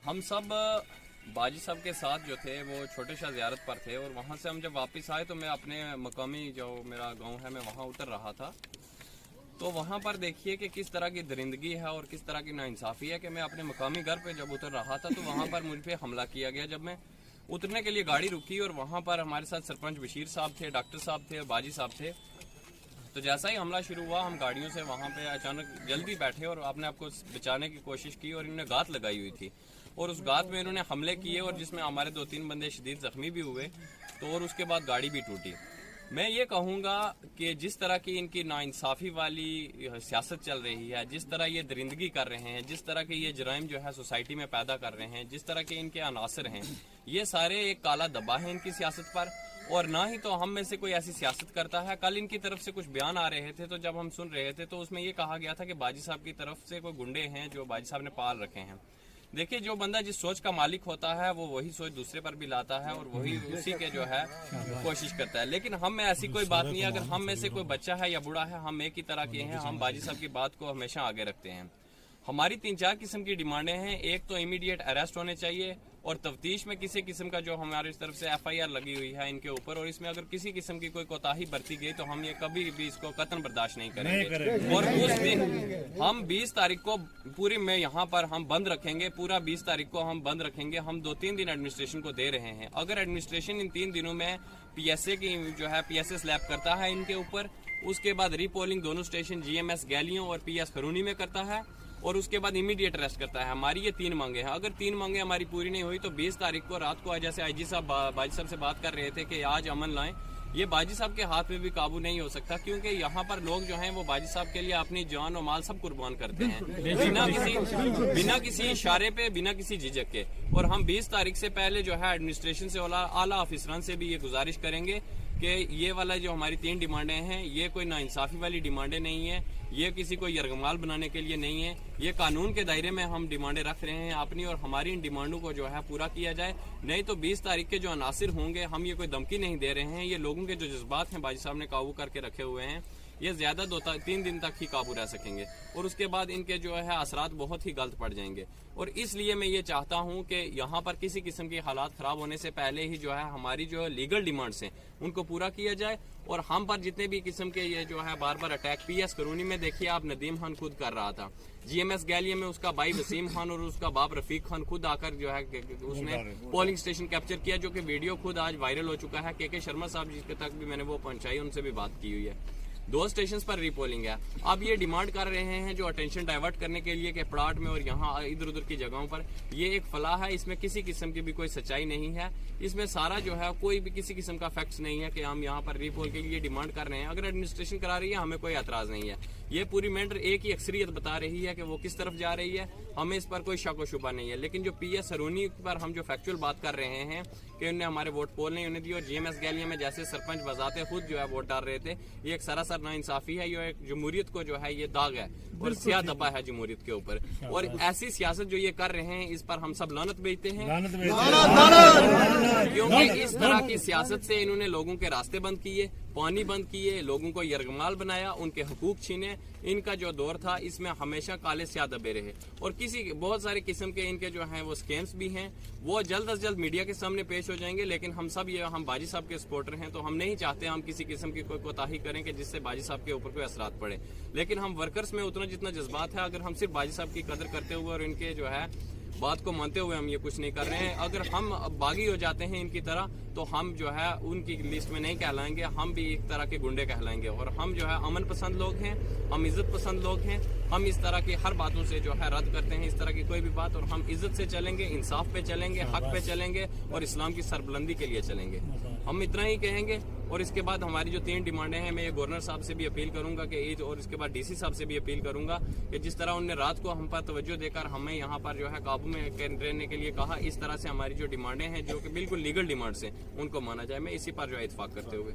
हम सब बाजी साहब के साथ जो थे वो छोटे शाह ज़ियारत पर थे और वहाँ से हम जब वापस आए तो मैं अपने मकामी जो मेरा गांव है मैं वहाँ उतर रहा था। तो वहाँ पर देखिए कि किस तरह की दरिंदगी है और किस तरह की नाइंसाफ़ी है कि मैं अपने मकामी घर पे जब उतर रहा था तो वहाँ पर मुझ पे हमला किया गया। जब मैं उतरने के लिए गाड़ी रुकी और वहाँ पर हमारे साथ सरपंच बशीर साहब थे, डॉक्टर साहब थे, बाजी साहब थे। तो जैसा ही हमला शुरू हुआ हम गाड़ियों से वहाँ पे अचानक जल्दी बैठे और अपने आप को बचाने की कोशिश की और इन्होंने गात लगाई हुई थी और उस गात में इन्होंने हमले किए और जिसमें हमारे 2-3 बंदे शदीद जख्मी भी हुए। तो और उसके बाद गाड़ी भी टूटी। मैं ये कहूँगा कि जिस तरह की इनकी नाइंसाफ़ी वाली सियासत चल रही है, जिस तरह ये दरिंदगी कर रहे हैं, जिस तरह के ये जराइम जो है सोसाइटी में पैदा कर रहे हैं, जिस तरह के इनके अनासर हैं, ये सारे एक काला दबा है इनकी सियासत पर। और ना ही तो हम में से कोई ऐसी सियासत करता है। कल इनकी तरफ से कुछ बयान आ रहे थे तो जब हम सुन रहे थे तो उसमें ये कहा गया था कि बाजी साहब की तरफ से कोई गुंडे हैं जो बाजी साहब ने पाल रखे हैं। देखिए, जो बंदा जिस सोच का मालिक होता है वो वही सोच दूसरे पर भी लाता है और वही उसी के जो है कोशिश करता है। लेकिन हम में ऐसी कोई बात नहीं है। अगर हम में से कोई बच्चा है या बूढ़ा है, हम एक ही तरह के हैं। हम बाजी साहब की बात को हमेशा आगे रखते हैं। हमारी 3-4 किस्म की डिमांडें हैं। एक तो इमीडिएट अरेस्ट होने चाहिए और तफ्तीश में किसी किस्म का जो हमारी तरफ से FIR लगी हुई है इनके ऊपर, और इसमें अगर किसी किस्म की कोई कोताही बरती गई तो हम ये कभी भी इसको कतन बर्दाश्त नहीं करेंगे। और उस दिन हम 20 तारीख को पूरी में यहाँ पर हम बंद रखेंगे। पूरा 20 तारीख को हम बंद रखेंगे। हम 2-3 दिन एडमिनिस्ट्रेशन को दे रहे हैं। अगर एडमिनिस्ट्रेशन इन 3 दिनों में PSA की जो है PSA स्लैब करता है इनके ऊपर, उसके बाद रीपोलिंग दोनों स्टेशन GMS गैलियों और PS खरूनी में करता है और उसके बाद इमीडिएट अरेस्ट करता है। हमारी ये 3 मांगे हैं। अगर 3 मांगे हमारी पूरी नहीं हुई तो 20 तारीख को रात को, जैसे IG साहब बाजी साहब से बात कर रहे थे कि आज अमन लाएं, ये बाजी साहब के हाथ में भी काबू नहीं हो सकता, क्योंकि यहाँ पर लोग जो हैं वो बाजी साहब के लिए अपनी जान और माल सब कुर्बान करते हैं बिना किसी इशारे पे, बिना किसी झिझक के। और हम 20 तारीख से पहले जो है एडमिनिस्ट्रेशन से आला अफसरान से भी ये गुजारिश करेंगे कि ये वाला जो हमारी 3 डिमांडें हैं ये कोई नाइंसाफ़ी वाली डिमांडें नहीं है, ये किसी को यरगमाल बनाने के लिए नहीं है। ये कानून के दायरे में हम डिमांडें रख रहे हैं अपनी, और हमारी इन डिमांडों को जो है पूरा किया जाए। नहीं तो 20 तारीख के जो अनासिर होंगे, हम ये कोई धमकी नहीं दे रहे हैं, ये लोगों के जो जज्बात हैं बाजी साहब ने काबू करके रखे हुए हैं, ये ज्यादा 2-3 दिन तक ही काबू रह सकेंगे और उसके बाद इनके जो है असरात बहुत ही गलत पड़ जाएंगे। और इसलिए मैं ये चाहता हूं कि यहाँ पर किसी किस्म के हालात खराब होने से पहले ही जो है हमारी जो लीगल डिमांड्स हैं उनको पूरा किया जाए। और हम पर जितने भी किस्म के ये जो है बार बार अटैक, PS करूनी में देखिए आप, नदीम खान खुद कर रहा था। GMS गैलिया में उसका भाई वसीम खान और उसका बाप रफीक खान खुद आकर जो है उसने पोलिंग स्टेशन कैप्चर किया, जो कि वीडियो खुद आज वायरल हो चुका है। KK शर्मा साहब जिसके तक भी मैंने वो पहुंचाई, उनसे भी बात की हुई है। 2 स्टेशन पर रीपोलिंग है। अब ये डिमांड कर रहे हैं जो अटेंशन डाइवर्ट करने के लिए कि प्लाट में और यहाँ इधर उधर की जगहों पर, ये एक फलाह है। इसमें किसी किस्म की भी कोई सच्चाई नहीं है। इसमें सारा जो है कोई भी किसी किस्म का फैक्ट्स नहीं है कि हम यहाँ पर रीपोल के लिए डिमांड कर रहे हैं। अगर एडमिनिस्ट्रेशन करा रही है हमें कोई एतराज नहीं है। ये पूरी मैटर एक ही अक्सरियत बता रही है कि वो किस तरफ जा रही है, हमें इस पर कोई शक व शुबा नहीं है। लेकिन जो PS खरूनी पर हम जो फैक्चुअल बात कर रहे हैं कि उन्हें हमारे वोट पोल नहीं होने दी, और GMS गैलिया में जैसे सरपंच बजाते खुद जो है वोट डाल रहे थे, ये एक सरासर नाइंसाफी है। ये एक जमहूरियत को जो है ये दाग है और स्याह दबा है जमहूरियत के ऊपर। और ऐसी सियासत जो ये कर रहे हैं इस पर हम सब लानत भेजते हैं, क्योंकि इस तरह की सियासत से इन्होंने लोगों के रास्ते बंद किए, पानी बंद किए, लोगों को यरगमाल बनाया, उनके हकूक छीने। इनका जो दौर था इसमें हमेशा काले स्याह दबे रहे। और बहुत सारे किस्म के इनके जो हैं वो स्कैम्स भी हैं, वो जल्द अज जल्द मीडिया के सामने पेश हो जाएंगे। लेकिन हम सब हम बाजी साहब के सपोर्टर हैं तो हम नहीं चाहते हम किसी किस्म की कोई कोताही करें कि जिससे बाजी साहब के ऊपर कोई असरात पड़े। लेकिन हम वर्कर्स में उतना जितना जज्बात है, अगर हम सिर्फ बाजी साहब की कदर करते हुए और इनके जो है बात को मानते हुए हम ये कुछ नहीं कर रहे हैं, अगर हम बागी हो जाते हैं इनकी तरह तो हम जो है उनकी लिस्ट में नहीं कहलाएंगे, हम भी एक तरह के गुंडे कहलाएंगे। और हम जो है अमन पसंद लोग हैं, हम इज्जत पसंद लोग हैं, हम इस तरह की हर बातों से जो है रद्द करते हैं इस तरह की कोई भी बात, और हम इज्जत से चलेंगे, इंसाफ पे चलेंगे, हक पे चलेंगे और इस्लाम की सरबुलंदी के लिए चलेंगे। हम इतना ही कहेंगे। और इसके बाद हमारी जो 3 डिमांडें हैं, मैं ये गवर्नर साहब से भी अपील करूंगा कि और इसके बाद DC साहब से भी अपील करूंगा कि जिस तरह उन्होंने रात को हम पर तवज्जो देकर हमें यहाँ पर जो है काबू में रहने के लिए कहा, इस तरह से हमारी जो डिमांडें हैं जो कि बिल्कुल लीगल डिमांड्स हैं उनको माना जाए। मैं इसी पर जो है इत्फाक करते हुए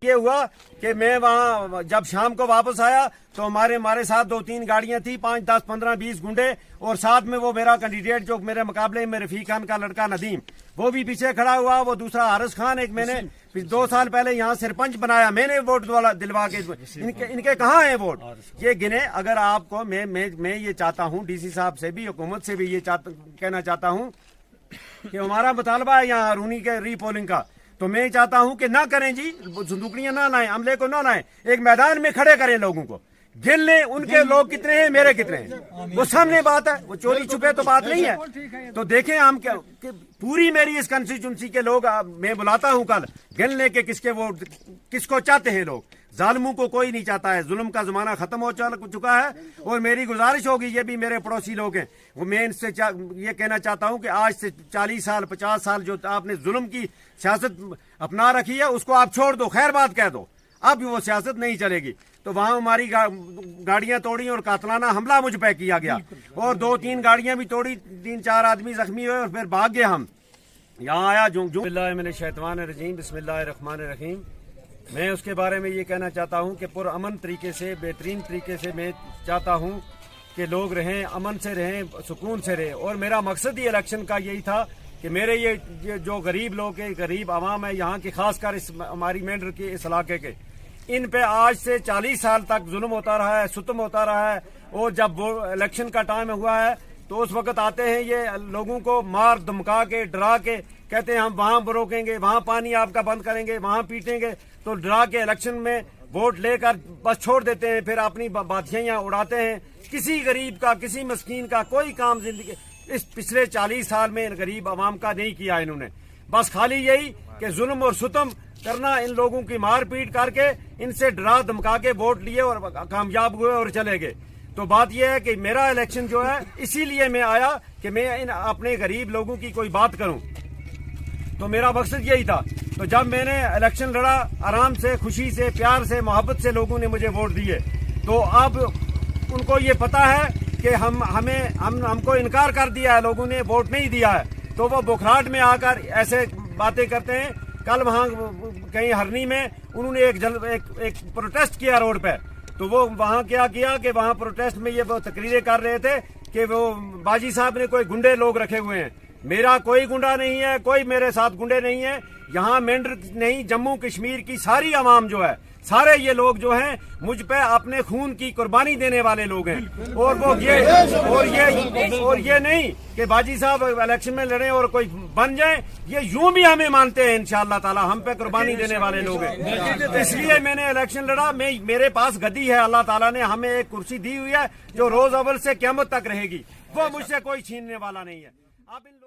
یہ ہوا کہ میں وہاں جب شام کو واپس آیا تو ہمارے ساتھ 2-3 گاڑیاں تھی, 5, 10, 15, 20 گنڈے, اور ساتھ میں وہ میرا کینڈیڈیٹ جو میرے مقابلے میں رفیق خان کا لڑکا ندیم, وہ بھی پیچھے کھڑا ہوا. وہ دوسرا حارث خان, ایک میں نے 2 سال پہلے یہاں سرپنچ بنایا, میں نے ووٹ دلوا کے. ان کے کہاں ہیں ووٹ, یہ گنے. اگر آپ کو میں یہ چاہتا ہوں, ڈی سی صاحب سے بھی, حکومت سے بھی یہ کہنا چاہتا ہوں کہ ہمارا مطالبہ ہے یہاں رونی کے ری پولنگ کا, تو میں چاہتا ہوں کہ نہ کریں جی, صندوقیاں نہ لائیں, عملے کو نہ لائیں, ایک میدان میں کھڑے کریں لوگوں کو, گن لیں ان کے لوگ کتنے ہیں, میرے کتنے ہیں, وہ سامنے بات ہے, وہ چوری چھپے تو بات نہیں ہے. تو دیکھیں ہم پوری میری اس کنسٹیچوئنسی کے لوگ میں بلاتا ہوں کل, گن لیں کہ کس کو چاہتے ہیں لوگ. ظالموں کو کوئی نہیں چاہتا ہے, ظلم کا زمانہ ختم ہو چکا ہے. اور میری گزارش ہوگی, یہ بھی میرے پڑوسی لوگ ہیں, وہ میں ان سے یہ کہنا چاہتا ہوں کہ آج سے 40 سال 50 سال جو آپ نے ظلم کی سیاست اپنا رکھی ہے, اس کو آپ چھوڑ دو, خیر بات کہہ دو, اب وہ سیاست نہیں چلے گی. تو وہاں ہماری گاڑیاں توڑی اور قاتلانہ حملہ مجھ پہ کیا گیا, اور 2-3 گاڑیاں بھی توڑی, 3-4 آدمی زخمی ہوئے, اور پھر بھاگ گئے. ہم یہاں آیا بسم اللہ من الشیطان الرجیم, بسم اللہ الرحمن الرحیم. میں اس کے بارے میں یہ کہنا چاہتا ہوں کہ پرامن طریقے سے, بہترین طریقے سے میں چاہتا ہوں کہ لوگ رہیں, امن سے رہیں, سکون سے رہیں. اور میرا مقصد ہی الیکشن کا یہی تھا کہ میرے یہ جو غریب لوگ ہیں, غریب عوام ہے یہاں کی, خاص کر ہماری مینڈر کے اس علاقے کے, ان پہ آج سے 40 سال تک ظلم ہوتا رہا ہے, ستم ہوتا رہا ہے. اور جب وہ الیکشن کا ٹائم ہوا ہے تو اس وقت آتے ہیں یہ لوگوں کو مار دھمکا کے, ڈرا کے, کہتے ہیں ہم وہاں روکیں گے, وہاں پانی آپ کا بند کریں گے, وہاں پیٹیں گے. تو ڈرا کے الیکشن میں ووٹ لے کر بس چھوڑ دیتے ہیں, پھر اپنی باتیاں اڑاتے ہیں. کسی غریب کا, کسی مسکین کا کوئی کام زندگی اس پچھلے 40 سال میں غریب عوام کا نہیں کیا انہوں نے. بس خالی یہی کہ ظلم اور ستم کرنا, ان لوگوں کی مار پیٹ کر کے ان سے ڈرا دھمکا کے ووٹ لیے اور کامیاب ہوئے اور چلے گئے. تو بات یہ ہے کہ میرا الیکشن جو ہے, اسی لیے میں آیا کہ میں ان اپنے غریب لوگوں کی کوئی بات کروں. تو میرا مقصد یہی تھا. تو جب میں نے الیکشن لڑا, آرام سے, خوشی سے, پیار سے, محبت سے لوگوں نے مجھے ووٹ دیے. تو اب ان کو یہ پتا ہے کہ ہم کو انکار کر دیا ہے, لوگوں نے ووٹ نہیں دیا ہے. تو وہ بکھراٹ میں آ کر ایسے باتیں کرتے ہیں. کل وہاں کہیں ہرنی میں انہوں نے ایک پروٹیسٹ کیا روڈ پہ. تو وہ وہاں کیا کہ وہاں پروٹیسٹ میں یہ وہ تقریریں کر رہے تھے کہ وہ باجی صاحب نے کوئی گنڈے لوگ رکھے ہوئے ہیں. میرا کوئی گنڈا نہیں ہے, کوئی میرے ساتھ گنڈے نہیں ہیں. یہاں مینڈر نہیں, جموں کشمیر کی ساری عوام جو ہے, سارے یہ لوگ جو ہیں مجھ پہ اپنے خون کی قربانی دینے والے لوگ ہیں. اور وہ یہ نہیں کہ باجی صاحب الیکشن میں لڑیں اور کوئی بن جائیں, یہ یوں بھی ہمیں مانتے ہیں انشاءاللہ تعالی, ہم پہ قربانی دینے والے لوگ ہیں. اس لیے میں نے الیکشن لڑا. میرے پاس گدی ہے, اللہ تعالیٰ نے ہمیں ایک کرسی دی ہوئی ہے جو روز اول سے قیامت تک رہے گی, وہ مجھ سے کوئی چھیننے والا نہیں ہے. آپ ان